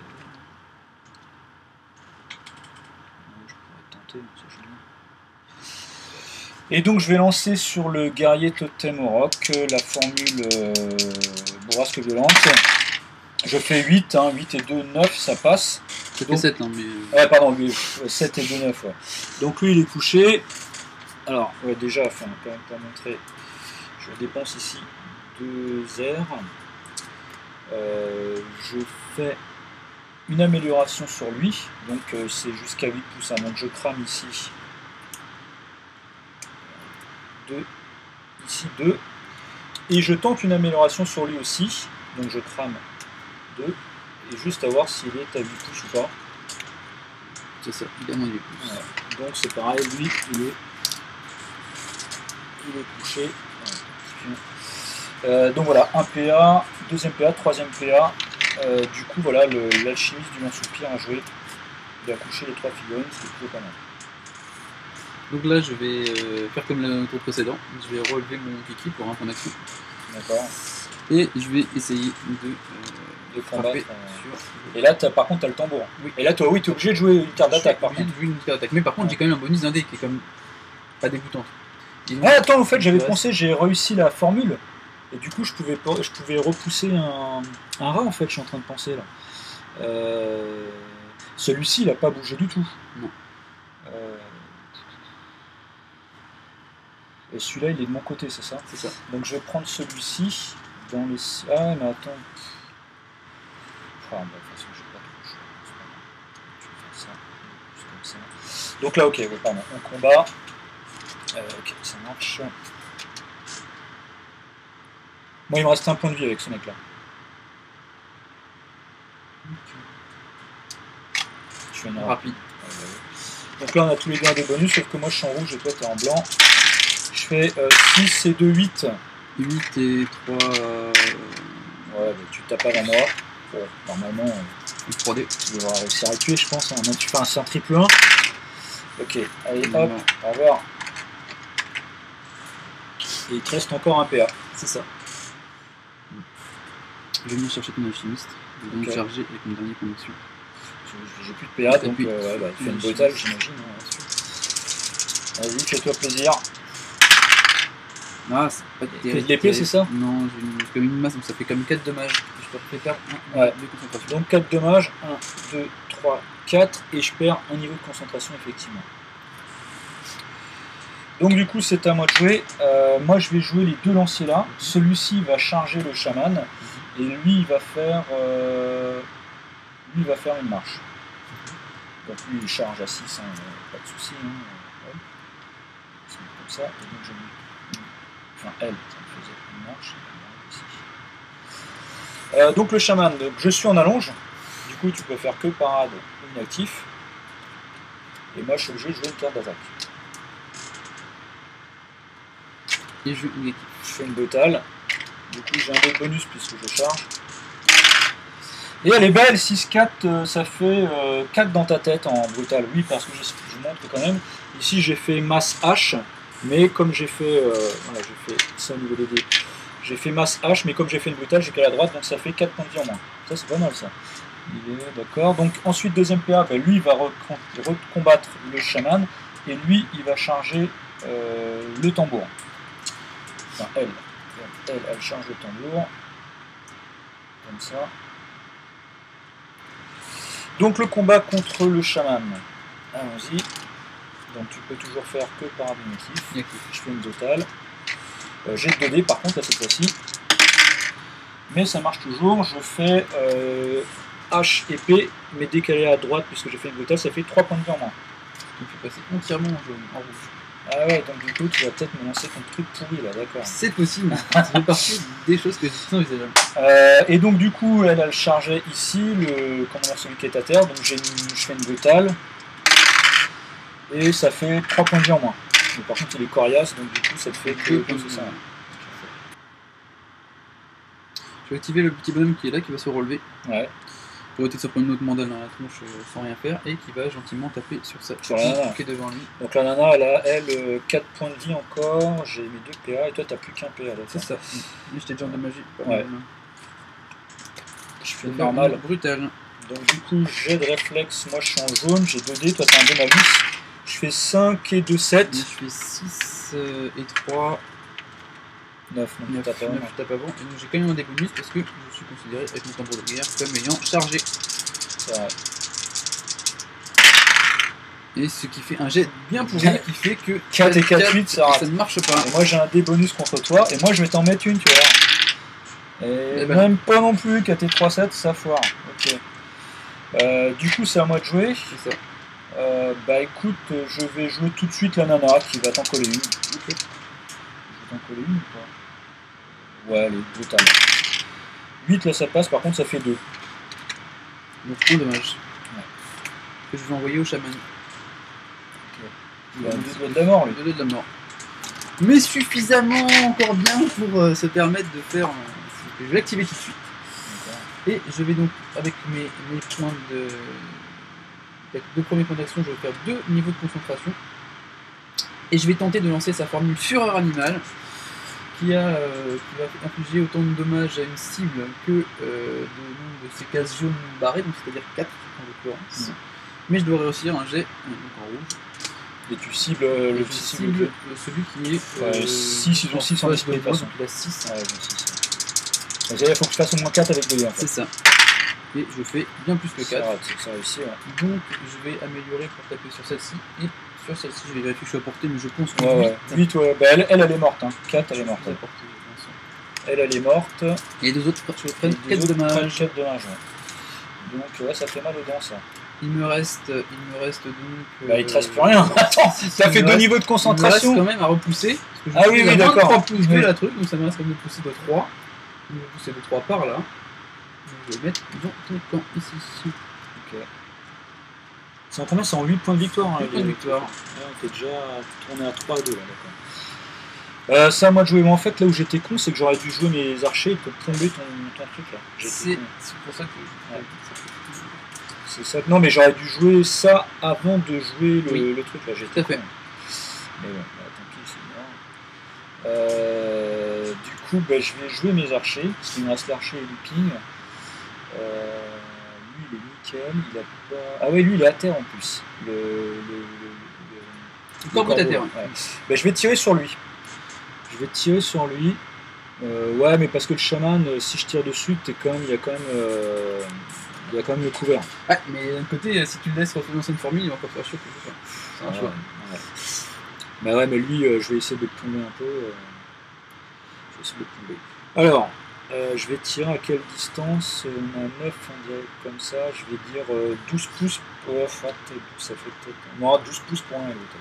Je pourrais tenter, mais c'est joli. Et donc je vais lancer sur le guerrier totem au roc la formule bourrasque violente. Je fais 8, 8 et 2, 9, ça passe. Ça fait 7, hein, mais. Ouais, pardon, 7 et 2, 9. Ouais. Donc lui, il est couché. Alors, ouais, déjà, enfin, quand même pour montrer, je dépense ici 2 airs. Je fais une amélioration sur lui. Donc, c'est jusqu'à 8 pouces. Donc, je crame ici 2, ici 2. Et je tente une amélioration sur lui aussi. Donc je crame 2. Et juste à voir s'il est à 8 pouces ou pas. C'est ça, il a moins de 8 pouces. Ouais. Donc c'est pareil, lui, il est couché. Donc voilà, un PA, deuxième PA, troisième PA. Du coup, voilà, l'alchimiste du Lance-Soupir a joué. Il a couché les 3 figurines, c'est plutôt pas mal. Donc là, je vais faire comme le tour précédent. Je vais relever mon kiki pour un point d'action. D'accord. Et je vais essayer De combattre. sur... Et là, par contre, tu as le tambour. Oui. Et là, toi, oui, tu es obligé de jouer une carte d'attaque, par contre. Une carte d'attaque. Mais par contre, j'ai quand même un bonus d'un dé qui est quand même pas dégoûtante. Ah, attends, au fait, j'avais pensé, j'ai réussi la formule. Et du coup, je pouvais repousser un rat, en fait, je suis en train de penser, là. Celui-ci, il n'a pas bougé du tout. Non. Et celui-là, il est de mon côté, c'est ça? C'est ça. Donc je vais prendre celui-ci dans les... Ah, mais attends. Ah, bah, de toute façon, j'ai pas trop le choix. Je vais faire ça. Juste comme ça. Donc là, ok, oui, pardon. On combat. Ok, ça marche. Moi, il me reste un point de vie avec ce mec-là. Je fais une rapide. Donc là, on a tous les deux des bonus, sauf que moi, je suis en rouge et toi, tu es en blanc. Je fais 6 et 2, 8. 8 et 3... Ouais, bah, tu tapes avant moi. Bon, normalement, 3D. Tu devras réussir à tuer, je pense. Hein. Tu fais un triple 1. Ok, allez, hop, au revoir. Et il te reste encore un PA. C'est ça. Je vais venir chercher ton alchimiste. Je vais donc charger avec mon dernier connexion. J'ai plus de PA, donc ouais, bah, tu fais une brutale, j'imagine. Hein, vas-y, fais-toi plaisir. Ah, c'est pas terrible. L'épée, c'est ça? Non, j'ai une masse, donc ça fait comme 4 dommages. Je peux faire 1 ouais. de concentration. Donc 4 dommages, 1, 2, 3, 4, et je perds un niveau de concentration, effectivement. Donc du coup, c'est à moi de jouer. Moi, je vais jouer les deux lanciers là. Celui-ci va charger le chaman, et lui, il va faire une marche. Donc lui, il charge à 6, hein, pas de souci. Hein, ouais. Comme ça, et donc je lui... Enfin, elle, ça me faisait une marche. Donc le chaman, je suis en allonge. Du coup, tu peux faire que parade ou inactif. Et moi, je suis obligé de jouer une carte d'attaque. Et je fais une brutale. Du coup, j'ai un dé bonus puisque je charge. Et elle est belle, 6-4, ça fait 4 dans ta tête en brutale. Oui, parce que je montre quand même. Ici, j'ai fait masse H, mais comme j'ai fait... voilà, j'ai fait ça au niveau des dés. J'ai fait masse H, mais comme j'ai fait une brutale, j'ai qu'à la droite, donc ça fait 4 points de vie en moins. Ça, c'est pas mal, ça. Il est d'accord. Donc, ensuite, deuxième PA, ben, lui, il va recombattre le chaman, et lui, il va charger le tambour. Enfin, elle charge le tambour. Comme ça. Donc, le combat contre le chaman. Allons-y. Donc, tu peux toujours faire que par abnégatif. Je fais une totale. J'ai 2 dés par contre là cette fois-ci. Mais ça marche toujours. Je fais H et P, mais décalé à droite puisque j'ai fait une brutale, ça fait 3 points de vie en moins. Donc tu passes entièrement en jaune, en rouge. Ah ouais, donc du coup tu vas peut-être me lancer ton truc pourri là, d'accord. C'est possible, ça fait partie des choses que je envisageable. Et donc du coup elle a le chargé ici, celui qui est à terre, donc je fais une brutale. Et ça fait 3 points de vie en moins. Mais par contre il est coriace, donc du coup ça te fait que ça. Je vais activer le petit bonhomme qui est là, qui va se relever. Ouais. Pour éviter que ça prenne une autre mandale dans la tronche sans rien faire, et qui va gentiment taper sur ça. Sur la nana. Qui est devant lui. Donc la nana, elle a 4 points de vie encore, j'ai mis 2 PA, et toi t'as plus qu'un PA. C'est ça. Mais j'étais déjà de magie. Ouais. Je fais normal. Brutal. Donc du coup, jet de réflexe, moi je suis en jaune, j'ai 2 dés, toi t'as un dé malus. Je fais 5 et 2, 7. Je fais 6 et 3... 9, je tape avant. Et donc j'ai quand même un des bonus parce que je suis considéré avec mon tambour de guerre comme ayant chargé. C'est vrai. Et ce qui fait un jet bien pourri qui fait que 4 et 4, 8, ça rate. Ça ne marche pas. Et moi j'ai un dé bonus contre toi, et moi je vais t'en mettre une, tu vois. Et même pas non plus, 4 et 3, 7, ça foire. Ok. Du coup, c'est à moi de jouer. C'est ça. Bah écoute, je vais jouer tout de suite la nana qui va t'en coller une. Okay. t'en coller une ou pas? Ouais, allez, brutal. 8 là ça passe, par contre ça fait 2. Donc un dommage. Ouais. Que je vais envoyer au chaman. Il a 2 doigts de la mort lui. 2 doigts de la mort. Mais suffisamment encore bien pour se permettre de faire. Je vais l'activer tout de suite. Et je vais donc, avec mes points de. Avec 2 premiers points d'action, je vais faire 2 niveaux de concentration. Et je vais tenter de lancer sa formule Fureur animale, qui va infliger autant de dommages à une cible que de ces cases jaunes barrées, donc c'est-à-dire 4 en l'occurrence. Mais je dois réussir un jet en rouge. Et tu cibles le petit cible celui qui est 6, ils ont 6 en display de toute façon. Il a 6. Ouais, ils ont 6. Il faut que je fasse au moins 4 avec 2 en fait. C'est ça. Et je fais bien plus que 4. Ça réussit, ouais. Donc je vais améliorer pour taper sur celle-ci. Et sur celle-ci, je vais vérifier que je suis à portée, mais je pense que 8, ouais. Bah, elle est morte. Hein. 4, elle est morte. Elle est morte. Et les deux autres, je prends 4 dommages. 4 dommages, ouais. Donc ouais, ça fait mal aux dents ça. Il me reste donc. Bah, il te reste plus rien. Attends, t'as fait 2 niveaux de concentration. Il me reste quand même à repousser. Ah oui, d'accord. 3 pouces de la truc, donc ça me reste quand même de pousser de 3. Je vais pousser de 3 par là. Je vais mettre dans ton camp ici. Ok. C'est en combien? C'est en 8 points de victoire. 8 points de victoire. Ouais, on était déjà tourné à 3 à 2 là, d'accord. Ça, moi de jouer. Mais en fait, là où j'étais con, c'est que j'aurais dû jouer mes archers pour plomber ton truc là. C'est pour ça que. Ouais. C'est ça. Non, mais j'aurais dû jouer ça avant de jouer le truc là. J'étais fait. Mais bon, bah, tant pis, c'est mort. Du coup, bah, je vais jouer mes archers, parce qu'il me reste l'archer et looping. Lui, il est nickel. Il a pas... Ah ouais, lui, il est à terre en plus. Le corbeau est à terre. Ouais. Bah, je vais tirer sur lui. Ouais, mais parce que le chaman, si je tire dessus, il y a quand même le couvert. Ouais, mais d'un côté, si tu le laisses retourner dans cette formule, il va encore faire chier. C'est un choix. Ouais. Bah ouais, mais lui, je vais essayer de le plomber un peu. Alors, je vais tirer à quelle distance? On a 9, on dirait comme ça. Je vais dire 12 pouces. Ouais, ça fait peut-être. Non, 12 pouces pour un et l'autre.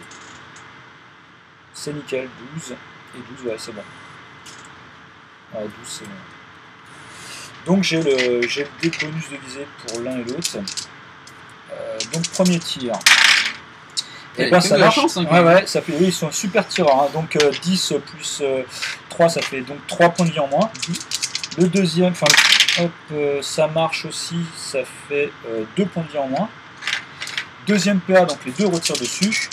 C'est nickel, 12. Et 12, ouais, c'est bon. Ouais, 12, c'est bon. Donc j'ai le dé bonus de visée pour l'un et l'autre. Donc premier tir. Et ben ça marche. Chance, hein, ouais, ça fait, oui, ils sont un super tireurs. Hein. Donc 10 plus 3, ça fait donc 3 points de vie en moins. Le deuxième, ça marche aussi, ça fait 2 points de vie en moins. Deuxième PA, donc les deux retirent dessus.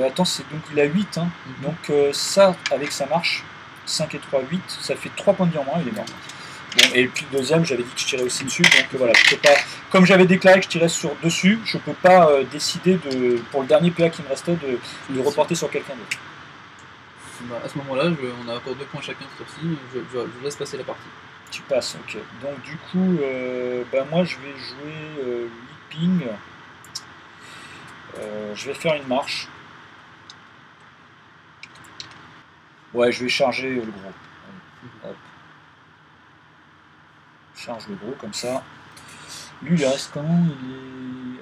Attends, donc il a 8, hein. Donc ça, avec ça marche. 5 et 3, 8, ça fait 3 points de vie en moins, il est mort. Bon, et puis le deuxième, j'avais dit que je tirais aussi dessus, donc voilà, je peux pas, comme j'avais déclaré que je tirais dessus, je peux pas décider pour le dernier PA qui me restait de reporter sur quelqu'un d'autre. Bah, à ce moment-là, on a encore 2 points chacun ce tour-ci, je laisse passer la partie. Tu passes, ok. Donc du coup, moi je vais jouer leaping. Je vais faire une marche. Ouais, je vais charger le gros. Hop. Charge le gros comme ça. Lui, il reste comment?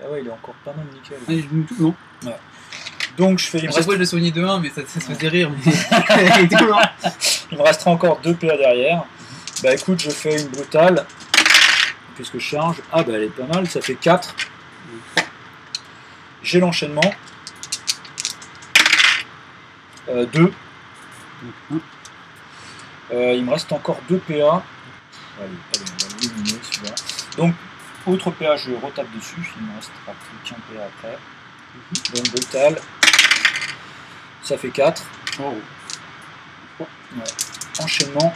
Ah ouais, il est encore pas mal nickel. Ah, il est tout long. Ouais. Donc je fais. Chaque fois, je l'ai soigné de 1, mais ça se faisait rire. Mais... il me restera encore 2 PA derrière. Bah écoute, je fais une brutale. Puisque je charge. Ah bah elle est pas mal, ça fait 4. J'ai l'enchaînement. 2. Il me reste encore 2 PA. Allez, on va l'éliminer celui-là. Donc, autre PA, je retape dessus. Il me restera plus qu'un PA après. Donc, brutal. Ça fait 4. Oh. Ouais. Enchaînement.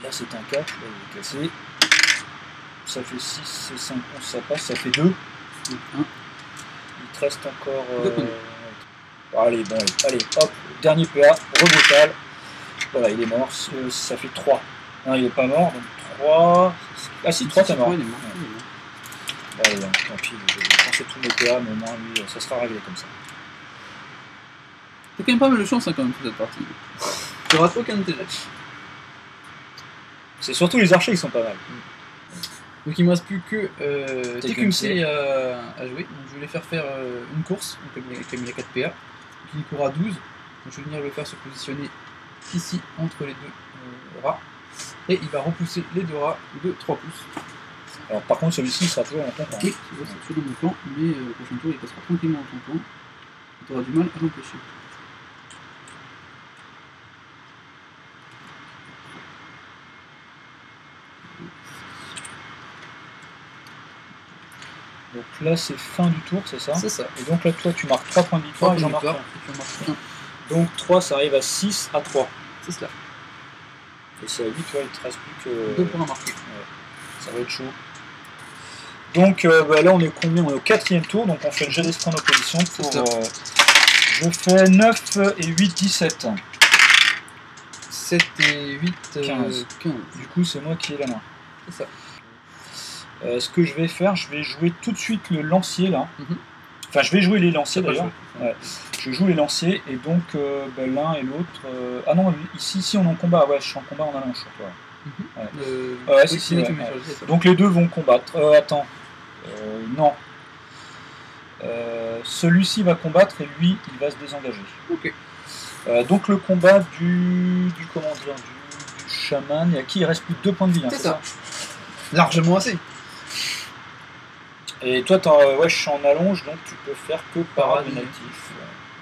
Là, c'est un 4. Là, il est cassé. Ça fait 6 et 5, 11, ça passe. Ça fait 2. Il te reste encore... Allez, bon, allez, hop, dernier PA, rebrutal. Voilà, il est mort, ça fait 3. Non, il est pas mort, donc 3. Ah si, 3, t'es mort. Il est mort. Allez, donc, tant pis, je vais penser tous mes PA, mais au moins, lui, ça sera réglé comme ça. T'as quand même pas mal de chance, hein, quand même, pour cette partie. Tu rates aucun de tes jets. C'est surtout les archers qui sont pas mal. Donc il me reste plus que Tecumseh Tecumseh à jouer. Donc je vais les faire une course, donc comme il a 4 PA. Donc il court à 12. Donc je vais venir le faire se positionner ici entre les deux rats. Et il va repousser les deux rats de 3 pouces. Alors par contre celui-ci sera toujours dans ton camp. Oui, c'est toujours dans mon camp, mais le prochain tour il passera tranquillement dans ton camp. Tu auras du mal à l'empêcher. Donc là c'est fin du tour, c'est ça? C'est ça. Et donc là toi tu marques 3 points de victoire et j'en marque 1. Donc 3 ça arrive à 6 à 3. C'est cela. Et c'est à 8, toi il te reste plus que... 2 points à marquer. Ouais. Ça va être chaud. Donc bah, là on est combien? On est au 4e tour, donc on fait le jet d'esprit en opposition pour... je fais 9 et 8, 17. 7 et 8, 15. Du coup c'est moi qui ai la main. C'est ça. Ce que je vais faire, je vais jouer tout de suite le lancier là. Enfin je vais jouer les lanciers d'ailleurs. Ouais. Je joue les lanciers et donc bah, l'un et l'autre... Ah non, ici on est en combat, ouais je suis en combat en allonge sur toi. Ouais, si, ouais. Donc les deux vont combattre. Attends. Non. Celui-ci va combattre et lui il va se désengager. Ok. Donc le combat du comment dire du chaman, et à qui il reste plus de 2 points de vie. Hein, c'est ça. Largement assez. Et toi ouais je suis en allonge donc tu peux faire que parade natif.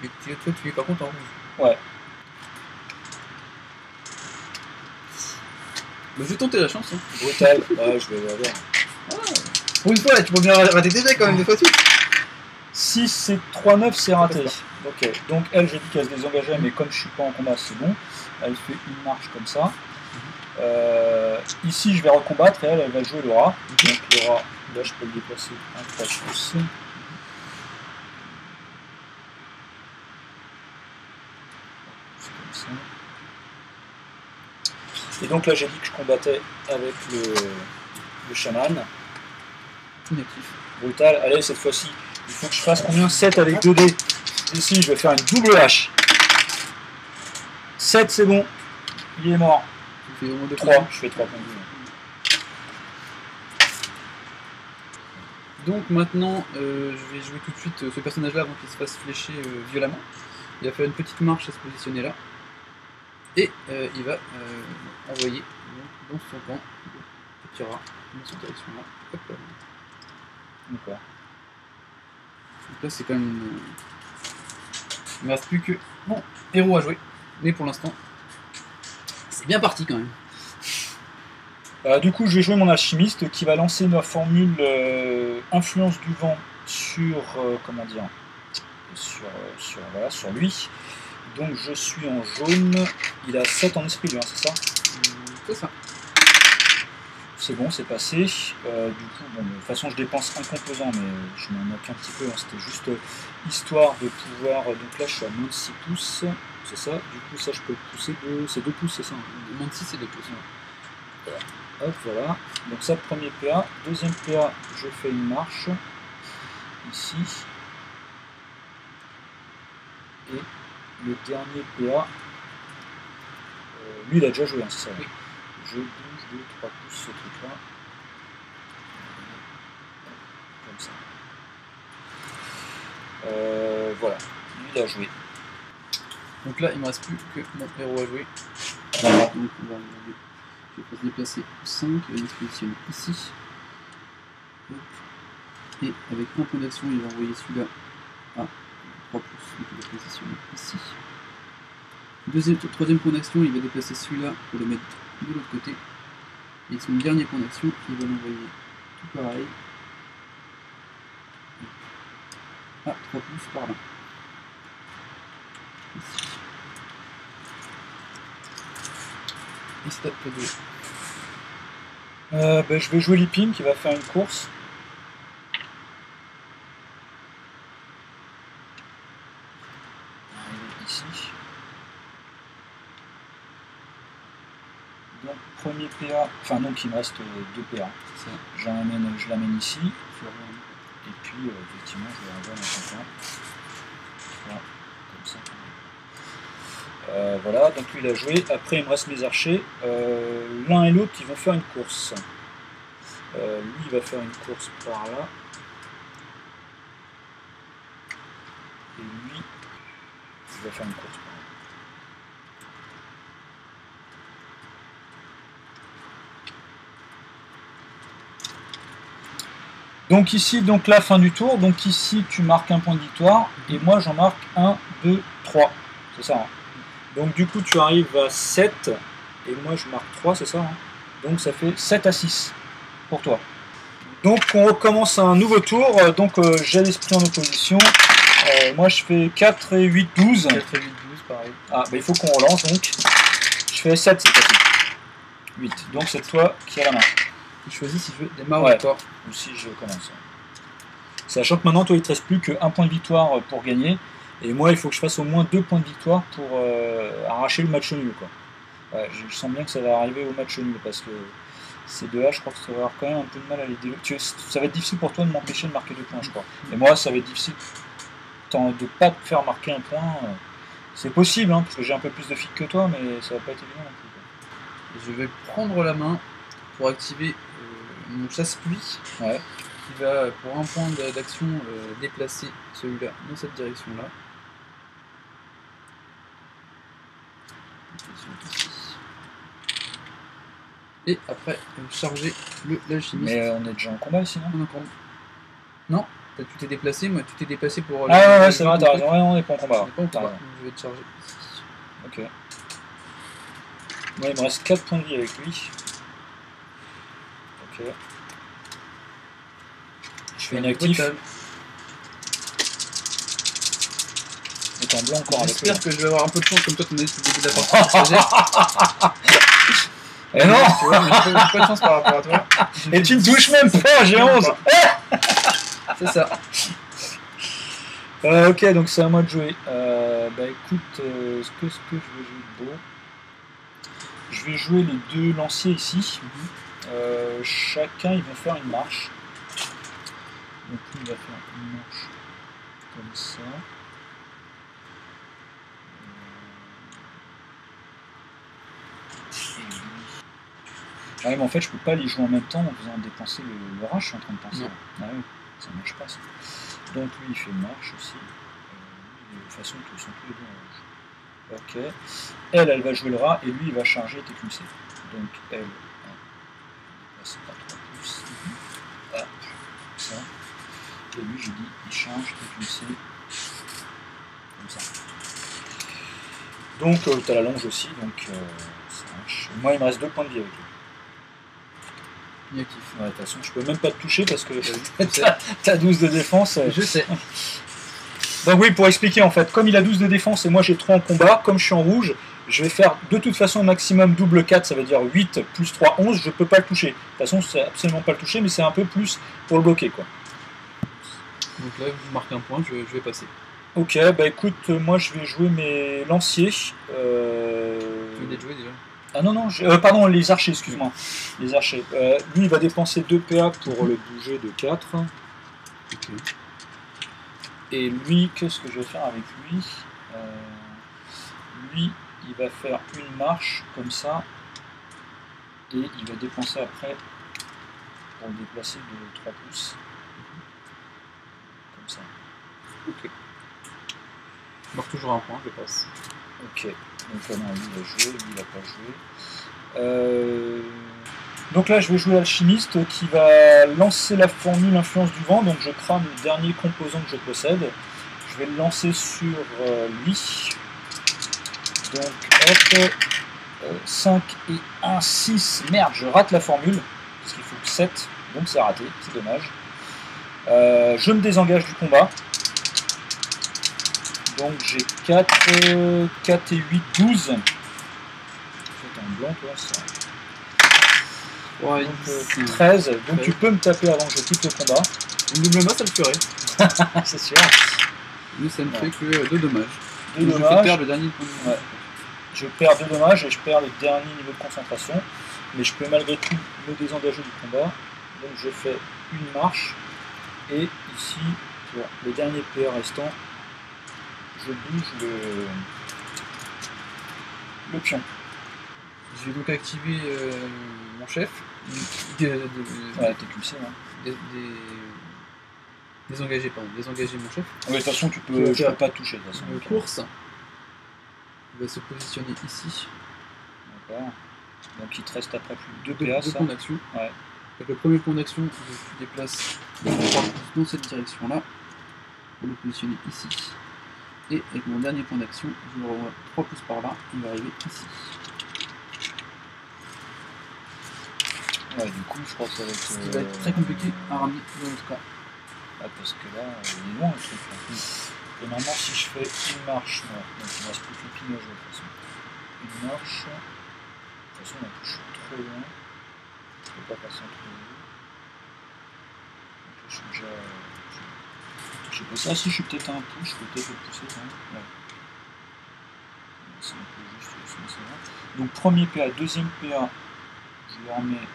Et toi tu es par contre en rouge. Ouais. Bah, je vais tenter la chance. Hein. Brutal. Ouais je vais l'avoir. Pour une fois là tu peux bien rater des jets quand même des fois suite. 6 et 3, 9 c'est raté. Ok, donc elle j'ai dit qu'elle se désengageait mais comme je suis pas en combat c'est bon. Elle fait une marche comme ça. Ici je vais recombattre et elle va jouer le rat. Donc le rat, là je peux le déplacer un 3 pouces. C'est comme ça. Et donc là j'ai dit que je combattais avec le chaman. Natif. Brutal, allez cette fois-ci, il faut que je fasse combien? 7 avec 2 dés. Ici je vais faire une double hache. 7 c'est bon, il est mort. 3, je fais 3 points de vie. Donc maintenant, je vais jouer tout de suite ce personnage-là avant qu'il se fasse flécher violemment. Il va faire une petite marche à se positionner là. Et il va envoyer dans son camp le petit rat dans cette direction-là. Hop là. D'accord. Donc là, c'est quand même... Il ne me reste plus que mon héros à jouer. Mais pour l'instant, c'est bien parti quand même. Du coup, je vais jouer mon alchimiste qui va lancer ma formule influence du vent sur comment dire sur lui. Donc je suis en jaune. Il a 7 en esprit, lui, hein, c'est ça? C'est ça. C'est bon, c'est passé. Du coup, bon, de toute façon, je dépense un composant, mais je m'en moque un petit peu. Hein, c'était juste histoire de pouvoir. Donc là, je suis à moins de 6 pouces. C'est ça. Du coup, ça, je peux le pousser de. C'est 2 pouces, c'est ça? Moins de 6 et 2 pouces. Ouais. Hop, voilà. Donc ça, premier PA. Deuxième PA, je fais une marche. Ici. Et le dernier PA. Lui, il a déjà joué, hein, c'est ça. Oui. Je bouge de 3 pouces ce truc-là. Comme ça. Voilà. Lui, il a joué. Donc là, il ne me reste plus que mon héros à jouer. Donc on va regarder. Je vais se déplacer au 5, il va se positionner ici. Et avec un point d'action, il va envoyer celui-là à 3 pouces, donc il va se positionner ici. Troisième point d'action, il va déplacer celui-là pour le mettre de l'autre côté. Et son dernier point d'action, il va l'envoyer tout pareil à 3 pouces par là. Ici. Et c'est à peu de... Je vais jouer Liping qui va faire une course. Ici. Donc premier PA, enfin donc il me reste 2 PA. Je l'amène ici. Et puis effectivement je vais avoir un content. Voilà, comme ça. Voilà, donc lui il a joué. Après il me reste mes archers. L'un et l'autre ils vont faire une course. Lui, il va faire une course par là. Et lui, il va faire une course par là. Donc ici, donc la fin du tour. Donc ici, tu marques un point de victoire. Et moi, j'en marque 1, 2, 3. C'est ça. Hein. Donc du coup, tu arrives à 7. Et moi, je marque 3, c'est ça. Hein. Donc ça fait 7 à 6 pour toi. Donc on recommence un nouveau tour. Donc j'ai l'esprit en opposition. Moi, je fais 4 et 8, 12. 4 et 8, 12, pareil. Ah, bah il faut qu'on relance donc. Je fais 7 cette fois-ci. 8. Donc c'est toi qui as la main. Je choisis si je démarre Ouais. ou pas. Ou si je commence. Sachant que maintenant, toi, il ne te reste plus qu'un point de victoire pour gagner. Et moi, il faut que je fasse au moins 2 points de victoire pour arracher le match nul. Quoi. Ouais, je sens bien que ça va arriver au match nul parce que ces deux-là, je crois que ça va avoir quand même un peu de mal à les déloger. Ça va être difficile pour toi de m'empêcher de marquer 2 points, je crois. Et moi, ça va être difficile de ne pas te faire marquer un point. C'est possible, hein, parce que j'ai un peu plus de filles que toi, mais ça va pas être évident non plus. Je vais prendre la main pour activer mon chasse-pluie. Ouais. Qui va, pour un point d'action, déplacer celui-là dans cette direction-là. Et après, charger l'alchimiste. Mais on est déjà en combat ici, non? Non, tu t'es déplacé, moi tu t'es déplacé pour... Ah ouais, c'est vrai, t'as raison, ouais, on n'est pas en combat. On est pas en combat, je vais te charger ici. Ok. Moi, il me reste 4 points de vie avec lui. Ok. Je fais inactif. Et en blanc encore avec lui. J'espère que je vais avoir un peu de chance comme toi, tu m'as dit depuis le début de la partie. Et non, tu vois, mais j'ai pas de chance par rapport à toi. Et tu ne touches même pas, j'ai 11. C'est ça. Ok, donc c'est à moi de jouer. Bah écoute, ce que je vais jouer de beau, je vais jouer les deux lanciers ici. Chacun, ils vont faire une marche. Donc lui, il va faire une marche comme ça. Ah ouais, mais en fait, je peux pas les jouer en même temps en faisant dépenser le rage, je suis en train de penser. Ah oui, ça marche pas ça. Donc lui, il fait une marche aussi. De toute façon, ils sont tous les deux en rouge. Ok. Elle va jouer le rat et lui, il va charger et t'éclipser. Donc elle passe pas 3 plus. Hop, ça. Et lui, je dis, il change, t'éclipser. Comme ça. Donc t'as la longe aussi, donc ça marche. Moi, il me reste 2 points de vie avec lui. Négatif. Ouais, de toute façon, je peux même pas te toucher parce que t'as 12 de défense. Je sais. Donc oui, pour expliquer en fait, comme il a 12 de défense et moi j'ai 3 en combat, comme je suis en rouge, je vais faire de toute façon maximum double 4, ça veut dire 8 plus 3, 11, je peux pas le toucher. De toute façon, c'est absolument pas le toucher, mais c'est un peu plus pour le bloquer quoi. Donc là, vous marquez un point, je vais passer. Ok, bah écoute, moi je vais jouer mes lanciers. Tu venais de jouer déjà. Ah non, non, pardon, les archers, excuse-moi. Les archers. Lui, il va dépenser 2 PA pour le bouger de 4. Okay. Et lui, qu'est-ce que je vais faire avec lui Lui, il va faire une marche comme ça. Et il va dépenser après pour le déplacer de 3 pouces. Comme ça. Ok. Je marque toujours un point, je passe. Ok. Donc là, non, lui, il va jouer, lui, il va pas jouer. Donc là, je vais jouer Alchimiste qui va lancer la formule Influence du vent. Donc je crame le dernier composant que je possède. Je vais le lancer sur lui. Donc hop, 5 et 1, 6. Merde, je rate la formule. Parce qu'il faut que 7. Donc c'est raté, c'est dommage. Je me désengage du combat. Donc j'ai 4 et 8, 12. C'est un blanc, toi, ça. Ouais, donc, 13. Donc tu peux me taper avant que je quitte le combat. Une double main, ça le ferait. C'est sûr. Mais ça ne fait que 2 dommages. 2 dommages. Je vais perdre le dernier point de vie. Ouais. Je perds 2 dommages et je perds le dernier niveau de concentration. Mais je peux malgré tout me désengager du combat. Donc je fais une marche. Et ici, pour le dernier PA restant, je bouge le pion. Je vais donc activer mon chef. Ouais, TQC, hein. Désengager, pardon. Désengager mon chef. Ouais, de toute façon, je peux pas toucher. De toute façon, course. Il va se positionner ici. D'accord. Donc il te reste après plus de 2 Deux PA, ça. points d'action. Ouais. Donc le premier point d'action, je déplace 3 pouces dans cette direction-là. Pour le positionner ici. Et avec mon dernier point d'action, je le renvoie 3 pouces par là. Il va arriver ici. Ouais, du coup, je crois que ça va être. Ce qui va être très compliqué à ramener dans notre cas. Ah, parce que là, il est loin le truc. Là. Et maintenant, si je fais une marche, non. Donc il ne reste plus que le ping à jouer de toute façon. Une marche. De toute façon, on touche trop loin. Je ne peux pas passer entre les deux. Donc là, je suis déjà. Je sais pas ça. Si je suis peut-être à un pouce, je peux peut-être le pousser quand même. Ouais. C'est un peu juste. C'est vrai. Donc premier PA, deuxième PA, je le remets.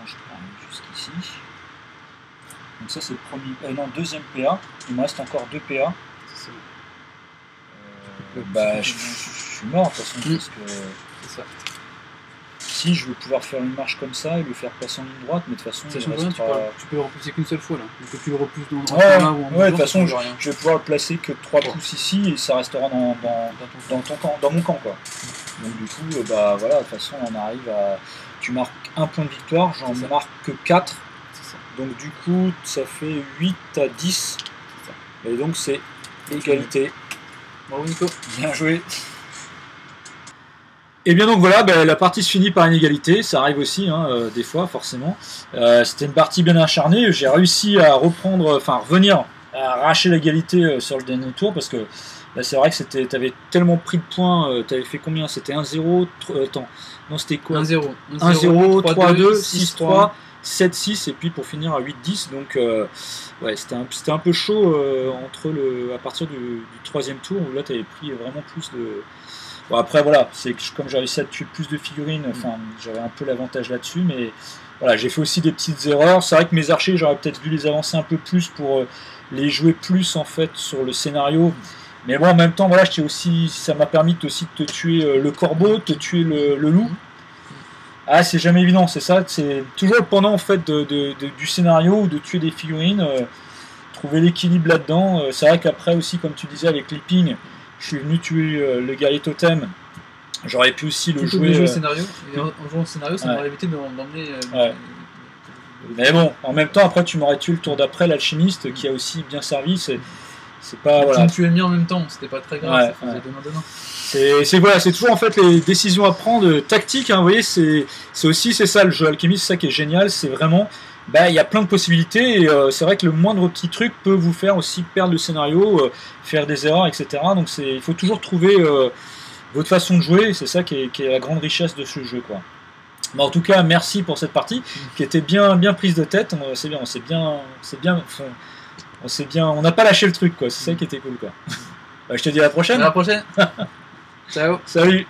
Je peux aller jusqu'ici. Donc ça c'est le premier. Non, deuxième PA. Il me reste encore 2 PA. Bah je suis mort de toute façon parce que. C'est ça. Si je veux pouvoir faire une marche comme ça et le faire passer en ligne droite, mais de toute façon. Sachant que tu peux le repousser qu'une seule fois là. Donc tu le repousses dans le ouais, là ou en ouais, de toute façon je vais pouvoir le placer que 3 pouces ici et ça restera dans mon camp quoi. Donc du coup bah voilà, de toute façon on arrive à. Tu marques un point de victoire, j'en marque que 4. Donc du coup, ça fait 8 à 10. Et donc c'est égalité. Bravo Nico. Bien joué. Et bien donc voilà, la partie se finit par une égalité. Ça arrive aussi, hein, des fois, forcément. C'était une partie bien acharnée. J'ai réussi à revenir à arracher l'égalité sur le dernier tour parce que là c'est vrai que t'avais tellement pris de points. T'avais fait combien? C'était 1-0. Non, c'était quoi? 1-0. 1-0, 3-2, 6-3, 7-6 et puis pour finir à 8-10. Donc ouais, c'était un peu chaud à partir du troisième tour où là tu avais pris vraiment plus de. Bon, après voilà, c'est comme j'ai réussi à tuer plus de figurines, enfin j'avais un peu l'avantage là-dessus, mais voilà, j'ai fait aussi des petites erreurs. C'est vrai que mes archers, j'aurais peut-être dû les avancer un peu plus pour les jouer plus en fait sur le scénario. Mais bon, en même temps, voilà, ça m'a permis aussi de te tuer le corbeau, de te tuer le loup. Ah, c'est jamais évident, c'est ça. C'est toujours le pendant en fait du scénario, de tuer des figurines, trouver l'équilibre là-dedans. C'est vrai qu'après aussi, comme tu disais avec Leaping, je suis venu tuer le guerrier totem. J'aurais pu aussi le jouer. Jouer le scénario. Et en jouant le scénario, ça m'aurait évité d'emmener. Mais bon, en même temps, après, tu m'aurais tué le tour d'après, l'alchimiste, qui a aussi bien servi. C'est pas. Voilà. Tu es mis en même temps, c'était pas très grave, ça faisait donnant. C'est toujours en fait les décisions à prendre tactiques. Hein, vous voyez, c'est ça le jeu alchimiste, c'est ça qui est génial. C'est vraiment. Il y a plein de possibilités et c'est vrai que le moindre petit truc peut vous faire aussi perdre le scénario, faire des erreurs, etc. Donc il faut toujours trouver votre façon de jouer, c'est ça qui est la grande richesse de ce jeu, quoi. Mais en tout cas, merci pour cette partie qui était bien prise de tête. On n'a pas lâché le truc, quoi. C'est ça qui était cool, quoi. Je te dis à la prochaine. À la prochaine. Ciao. Salut.